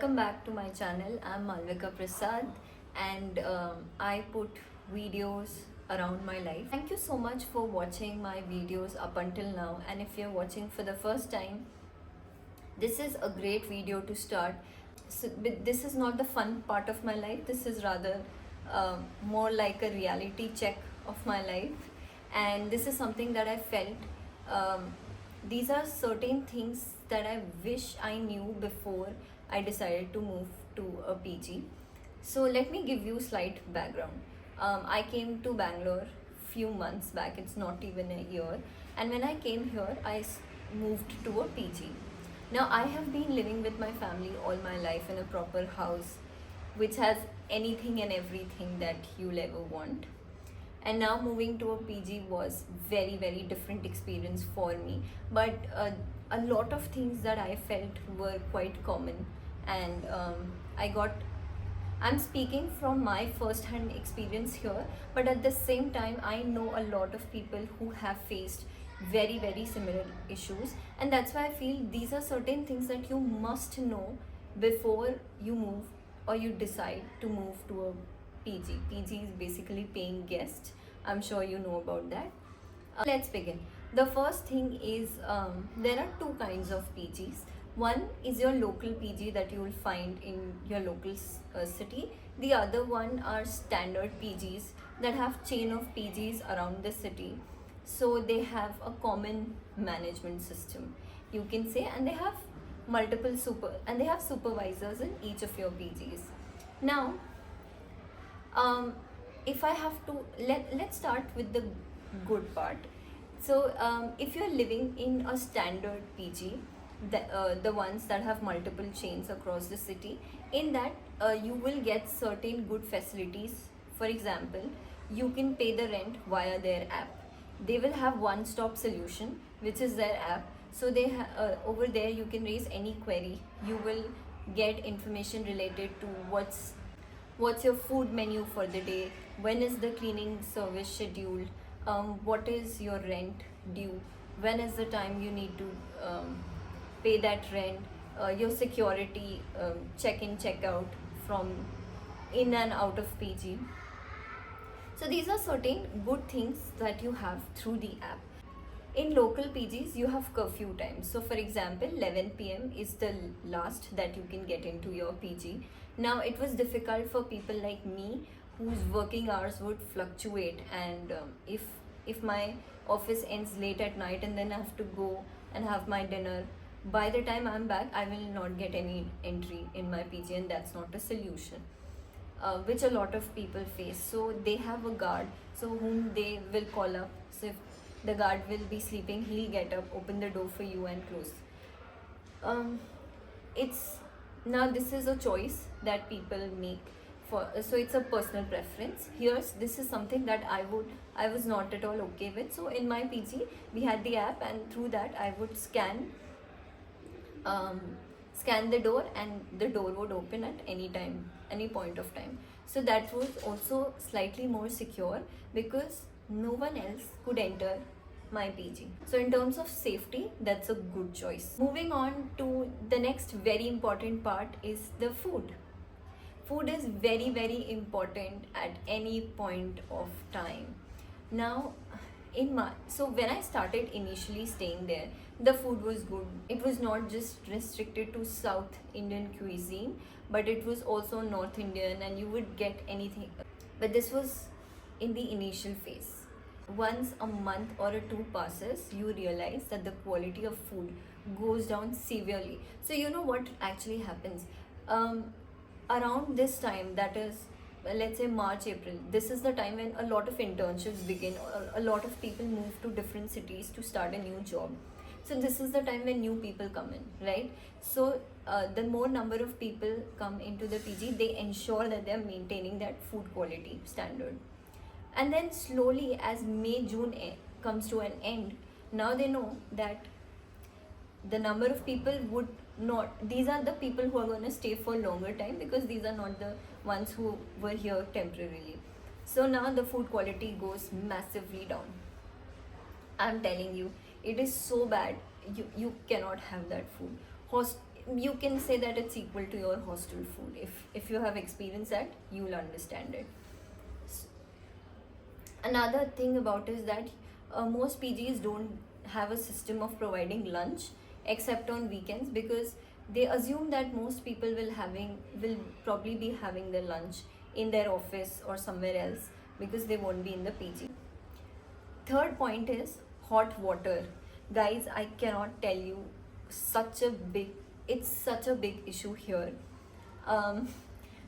Welcome back to my channel. I'm Malvika Prasad and I put videos around my life. Thank you so much for watching my videos up until now, and if you're watching for the first time, this is a great video to start. But this is not the fun part of my life. This is rather more like a reality check of my life, and this is something that I felt. These are certain things that I wish I knew before I decided to move to a PG. So let me give you slight background. I came to Bangalore few months back. It's not even a year, and when I came here, moved to a PG. Now I have been living with my family all my life in a proper house, which has anything and everything that you'll ever want. And now moving to a PG was very different experience for me. But a lot of things that I felt were quite common, and I got I'm speaking from my first hand experience here, but at the same time, I know a lot of people who have faced very similar issues, and that's why I feel these are certain things that you must know before you move or you decide to move to a PG. PG is basically paying guest. I'm sure you know about that. Let's begin. The first thing is there are two kinds of PGs. One is your local PG that you will find in your local city. The other one are standard PGs that have chain of PGs around the city. So they have a common management system, you can say, and they have they have supervisors in each of your PGs. Now, if I have to let's start with the good part. So if you're living in a standard PG, the ones that have multiple chains across the city, in that you will get certain good facilities. For example, you can pay the rent via their app. They will have one stop solution, which is their app. So over there you can raise any query. You will get information related to what's your food menu for the day, when is the cleaning service scheduled, what is your rent due, when is the time you need to pay that rent, your security, check in check out from in and out of PG. So these are certain good things that you have through the app. In local PGs, you have curfew times. So for example, 11 p.m. is the last that you can get into your PG. Now it was difficult for people like me whose working hours would fluctuate, and if my office ends late at night and then I have to go and have my dinner, by the time I'm back I will not get any entry in my PG, and that's not a solution. Which a lot of people face. So they have a guard, so whom they will call up. So if the guard will be sleeping, he'll get up, open the door for you and close. It's Now this is a choice that people make for, so it's a personal preference. Here's This is something that I was not at all okay with. So in my PG we had the app, and through that I would scan the door, and the door would open at any time, any point of time. So that was also slightly more secure because no one else could enter my PG. So in terms of safety, that's a good choice. Moving on to the next very important part is the food. Food is very important at any point of time. Now, so when I started initially staying there, the food was good. It was not just restricted to South Indian cuisine, but it was also North Indian, and you would get anything. But this was in the initial phase. Once a month or a two passes, you realize that the quality of food goes down severely. So you know what actually happens? Around this time, that is, let's say March, April, this is the time when a lot of internships begin, or a lot of people move to different cities to start a new job. So this is the time when new people come in, right? So the more number of people come into the PG, they ensure that they're maintaining that food quality standard. And then slowly, as May, June comes to an end, now they know that the number of people would not, these are the people who are going to stay for longer time, because these are not the ones who were here temporarily. So now the food quality goes massively down. I'm telling you, it is so bad. You cannot have that food. you can say that it's equal to your hostel food. If you have experienced that, you will understand it. Another thing about is that most PGs don't have a system of providing lunch except on weekends, because they assume that most people will probably be having their lunch in their office or somewhere else, because they won't be in the PG. Third point is hot water. Guys, I cannot tell you, such a big it's such a big issue here. um,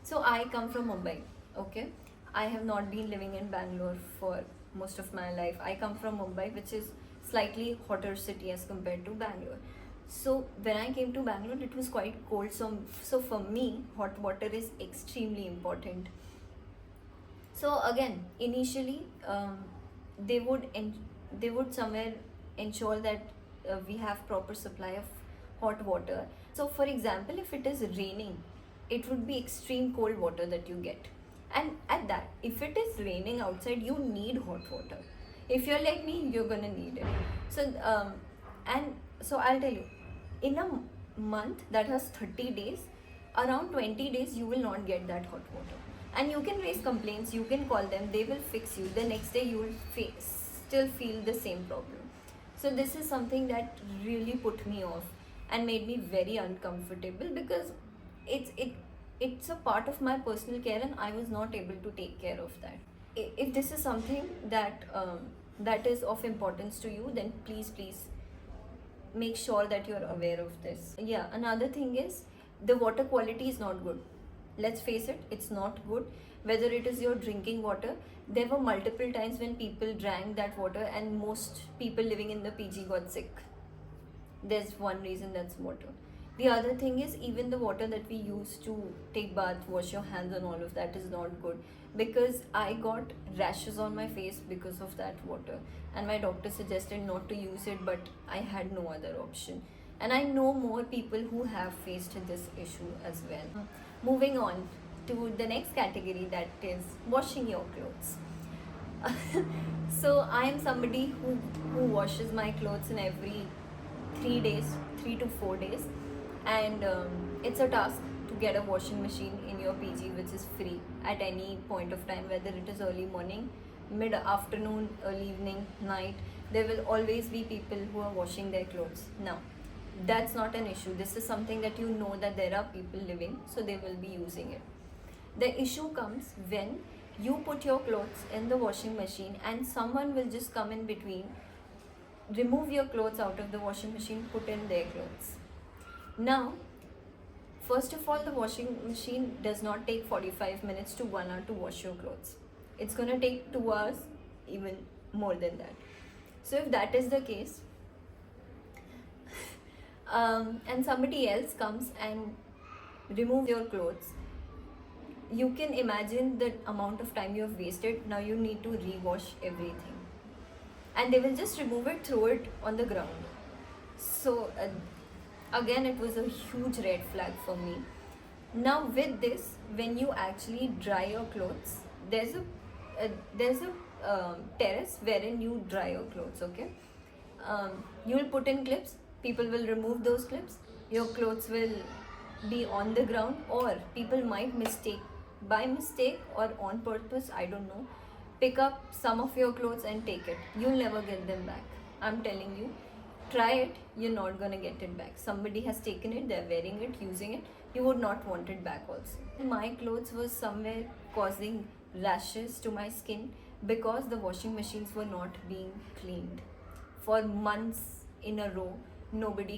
so I come from Mumbai, okay? I have not been living in Bangalore for most of my life. I come from Mumbai, which is slightly hotter city as compared to Bangalore. So when I came to Bangalore, it was quite cold. So for me, hot water is extremely important. So again, initially, they would they would somewhere ensure that we have proper supply of hot water. So for example, if it is raining, it would be extreme cold water that you get. And at that, if it is raining outside, you need hot water. If you're like me, you're gonna need it. So and so I'll tell you, in a month that has 30 days, around 20 days you will not get that hot water. And you can raise complaints, you can call them, they will fix you. The next day you will still feel the same problem. So this is something that really put me off and made me very uncomfortable, because it's a part of my personal care and I was not able to take care of that. If this is something that is of importance to you, then please make sure that you're aware of this. Yeah, another thing is the water quality is not good. Let's face it, it's not good. Whether it is your drinking water, there were multiple times when people drank that water and most people living in the PG got sick. There's one reason, that's water. The other thing is, even the water that we use to take bath, wash your hands and all of that is not good, because I got rashes on my face because of that water, and my doctor suggested not to use it, but I had no other option. And I know more people who have faced this issue as well. Moving on to the next category, that is washing your clothes. So I am somebody who washes my clothes in every 3 days, 3 to 4 days, and it's a task to get a washing machine in your PG which is free at any point of time, whether it is early morning, mid afternoon, early evening, night. There will always be people who are washing their clothes. Now, that's not an issue. This is something that you know that there are people living, so they will be using it. The issue comes when you put your clothes in the washing machine and someone will just come in between, remove your clothes out of the washing machine, put in their clothes. Now, first of all, the washing machine does not take 45 minutes to 1 hour to wash your clothes. It's gonna take 2 hours, even more than that. So if that is the case, and somebody else comes and removes your clothes, you can imagine the amount of time you have wasted. Now you need to rewash everything, and they will just remove it, throw it on the ground. So again, it was a huge red flag for me. Now with this, when you actually dry your clothes, there's a terrace wherein you dry your clothes, okay? You will put in clips, people will remove those clips, your clothes will be on the ground, or people might by mistake or on purpose, I don't know, pick up some of your clothes and take it. You'll never get them back. I'm telling you, try it, you're not gonna get it back. Somebody has taken it, they're wearing it, using it, you would not want it back also. My clothes was somewhere causing rashes to my skin because the washing machines were not being cleaned. For months in a row, nobody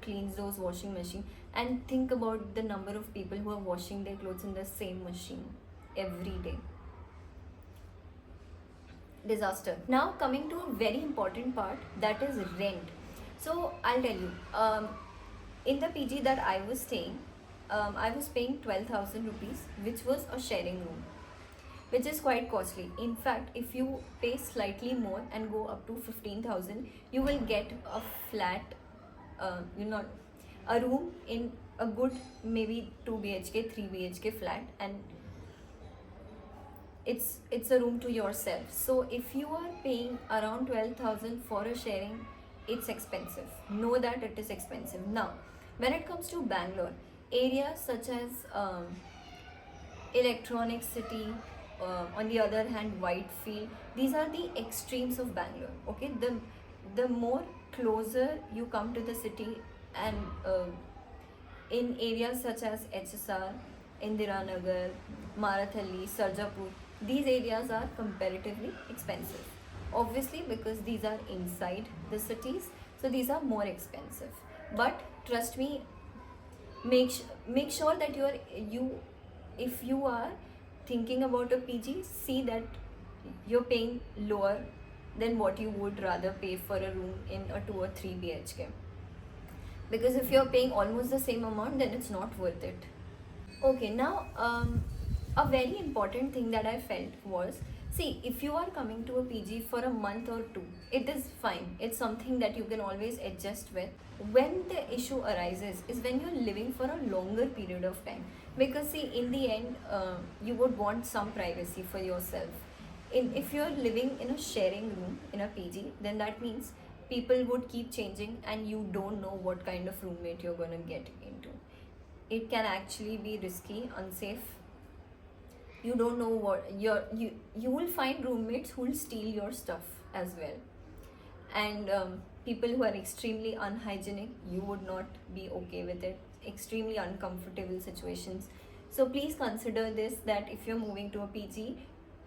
cleans those washing machines. And think about the number of people who are washing their clothes in the same machine every day. Disaster. Now coming to a very important part, that is rent. So I'll tell you, in the PG that I was staying, I was paying 12,000 rupees, which was a sharing room, which is quite costly. In fact, if you pay slightly more and go up to 15,000, you will get a flat, a room in a good maybe 2 BHK, 3 BHK flat, and it's a room to yourself. So if you are paying around 12,000 for a sharing, it's expensive. Know that it is expensive. Now, When it comes to Bangalore, areas such as Electronic City, on the other hand, Whitefield, these are the extremes of Bangalore. Okay, the more closer you come to the city, and in areas such as HSR, Indiranagar, Marathalli, Sarjapur, these areas are comparatively expensive. Obviously, because these are inside the cities, so these are more expensive. But trust me, make sure that you if you are thinking about a PG, see that you're paying lower than what you would rather pay for a room in a 2 or 3 BHK. Because if you're paying almost the same amount, then it's not worth it. Okay, now a very important thing that I felt was, see, if you are coming to a PG for a month or two, it is fine. It's something that you can always adjust with. When the issue arises is when you're living for a longer period of time. Because see, in the end, you would want some privacy for yourself. If you're living in a sharing room in a PG, then that means people would keep changing and you don't know what kind of roommate you're gonna get into. It can actually be risky, unsafe. You don't know what you will find roommates who will steal your stuff as well, and people who are extremely unhygienic, you would not be okay with it. Extremely uncomfortable situations. So please consider this, that if you're moving to a PG,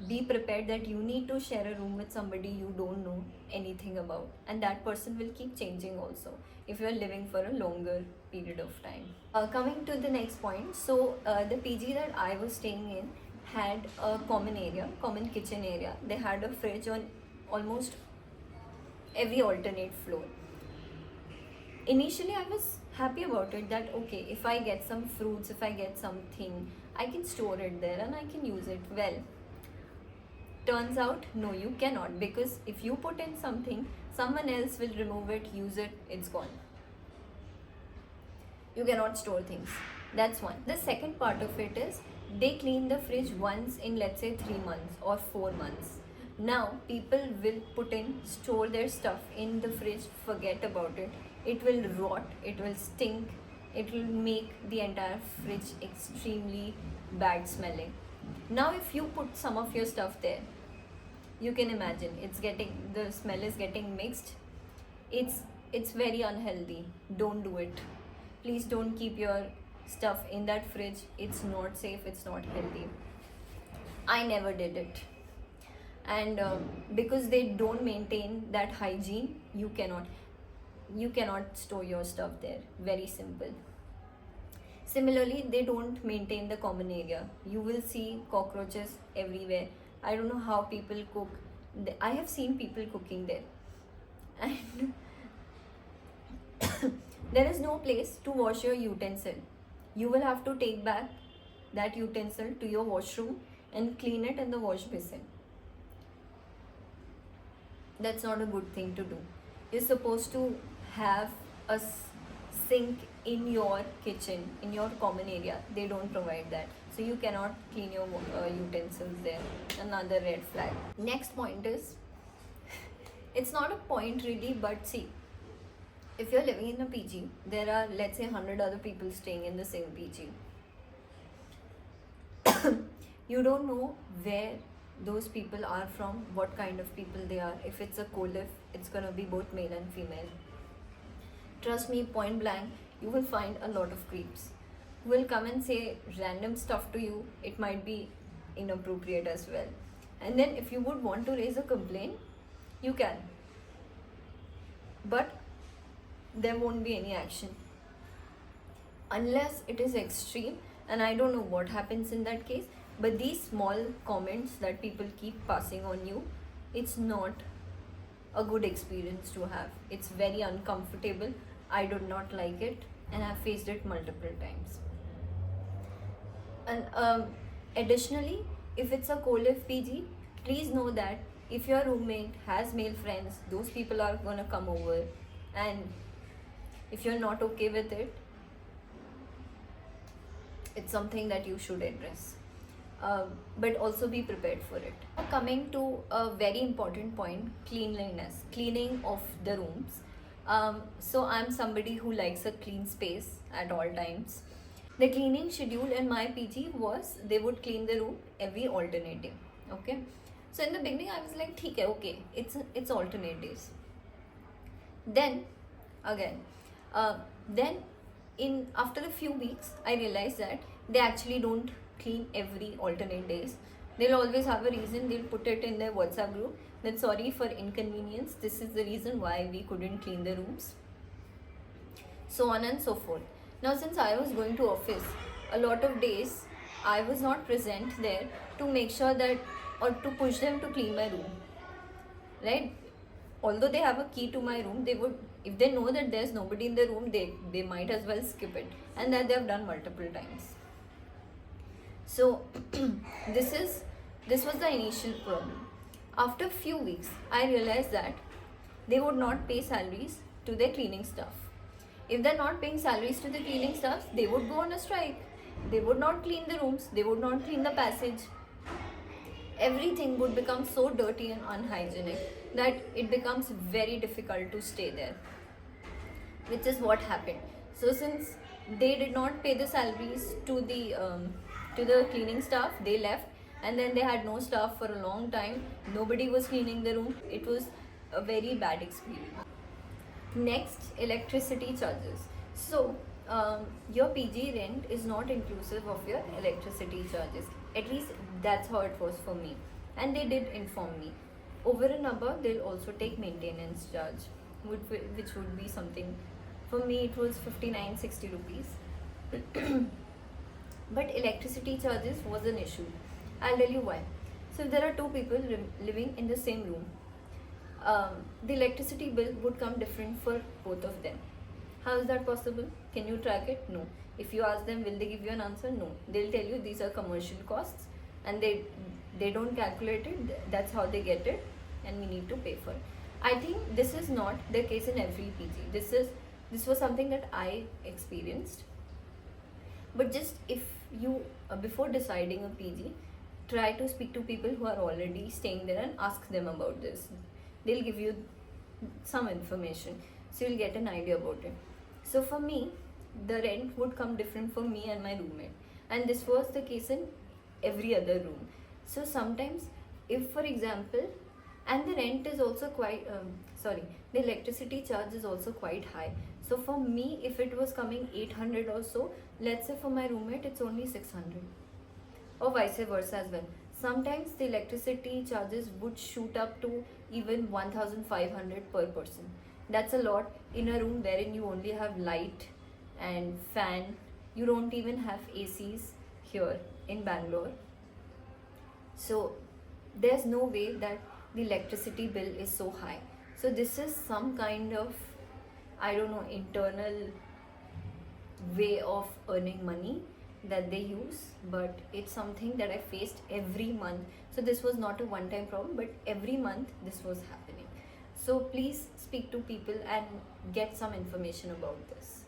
be prepared that you need to share a room with somebody you don't know anything about, and that person will keep changing also if you're living for a longer period of time. Coming to the next point, so the PG that I was staying in had a common kitchen area. They had a fridge on almost every alternate floor. Initially, I was happy about it, that okay, if I get some fruits, if I get something, I can store it there and I can use it. Well, turns out no, you cannot, because if you put in something, someone else will remove it, use it, it's gone. You cannot store things. That's one. The second part of it is, they clean the fridge once in, let's say, 3 months or 4 months. Now people will store their stuff in the fridge, forget about it. It will rot, it will stink, it will make the entire fridge extremely bad smelling. Now if you put some of your stuff there, you can imagine the smell is getting mixed. It's very unhealthy. Don't do it. Please don't keep your stuff in that fridge. It's not safe, it's not healthy. I never did it. And because they don't maintain that hygiene, you cannot store your stuff there. Very simple. Similarly, they don't maintain the common area. You will see cockroaches everywhere. I don't know how people cook. I have seen people cooking there, and there is no place to wash your utensil. You will have to take back that utensil to your washroom and clean it in the wash basin. That's not a good thing to do. You're supposed to have a sink in your kitchen, in your common area. They don't provide that. So you cannot clean your utensils there. Another red flag. Next point is, it's not a point really, but see, if you're living in a PG, there are, let's say, 100 other people staying in the same PG. You don't know where those people are from, what kind of people they are. If it's a co-live, it's gonna be both male and female. Trust me, point blank, you will find a lot of creeps who will come and say random stuff to you. It might be inappropriate as well. And then if you would want to raise a complaint, you can. But there won't be any action unless it is extreme, and I don't know what happens in that case. But these small comments that people keep passing on you, it's not a good experience to have. It's very uncomfortable. I do not like it, and I've faced it multiple times. And additionally, if it's a co-live PG, please know that if your roommate has male friends, those people are gonna come over, and if you're not okay with it, it's something that you should address. But also be prepared for it. Coming to a very important point, cleanliness, cleaning of the rooms. So I'm somebody who likes a clean space at all times. The cleaning schedule in my PG was they would clean the room every alternate day. Okay. So in the beginning I was like, okay, it's alternate days. Then again, then in after a few weeks I realized that they actually don't clean every alternate days. They'll always have a reason. They'll put it in their WhatsApp group that sorry for inconvenience, this is the reason why we couldn't clean the rooms, so on and so forth. Now since I was going to office a lot of days, I was not present there to make sure that or to push them to clean my room, right? Although they have a key to my room, they would, if they know that there's nobody in the room, they might as well skip it, and that they have done multiple times. So this was the initial problem. After few weeks I realized that they would not pay salaries to their cleaning staff. If they're not paying salaries to the cleaning staff, they would go on a strike. They would not clean the rooms, they would not clean the passage. Everything would become so dirty and unhygienic that it becomes very difficult to stay there, which is what happened. So since they did not pay the salaries to the cleaning staff, they left, and then they had no staff for a long time. Nobody was cleaning the room. It was a very bad experience. Next, electricity charges. So your PG rent is not inclusive of your electricity charges. At least that's how it was for me, and they did inform me. Over and above, they'll also take maintenance charge, which would be something. For me, it was 59-60 rupees. But electricity charges was an issue. I'll tell you why. So if there are two people living in the same room, the electricity bill would come different for both of them. How is that possible? Can you track it? No. If you ask them, will they give you an answer? No. They'll tell you these are commercial costs, and they don't calculate it. That's how they get it, and we need to pay for it. I think this is not the case in every PG. This was something that I experienced. But just if you before deciding a PG, try to speak to people who are already staying there and ask them about this. They'll give you some information, so you'll get an idea about it. So for me, the rent would come different for me and my roommate, and this was the case in every other room. So sometimes, if for example, and the rent is also quite the electricity charge is also quite high. So for me, if it was coming 800 or so, let's say for my roommate it's only 600, or vice versa as well. Sometimes the electricity charges would shoot up to even 1500 per person. That's a lot in a room wherein you only have light and fan. You don't even have ACs here in Bangalore. So there's no way that the electricity bill is so high. So this is some kind of, I don't know, internal way of earning money that they use, but it's something that I faced every month. So this was not a one-time problem, but every month this was happening. So please speak to people and get some information about this.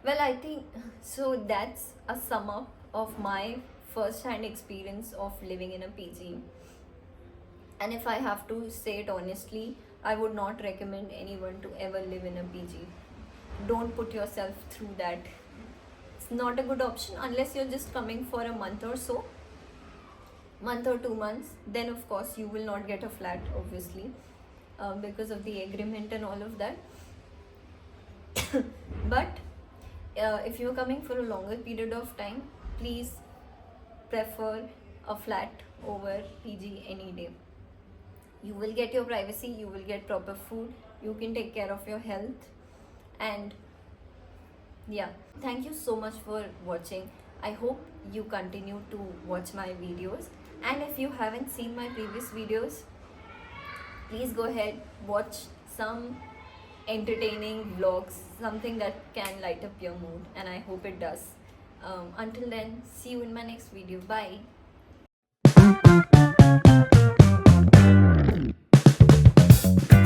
Well, I think so that's a sum up of my first-hand experience of living in a PG. And if I have to say it honestly, I would not recommend anyone to ever live in a PG. Don't put yourself through that. It's not a good option unless you're just coming for a month or so, month or 2 months. Then of course you will not get a flat, obviously, because of the agreement and all of that. But if you're coming for a longer period of time, please prefer a flat over PG any day. You will get your privacy, you will get proper food, you can take care of your health, and yeah, thank you so much for watching. I hope you continue to watch my videos, and if you haven't seen my previous videos, please go ahead, watch some entertaining vlogs, something that can light up your mood, and I hope it does. Until then, see you in my next video. Bye.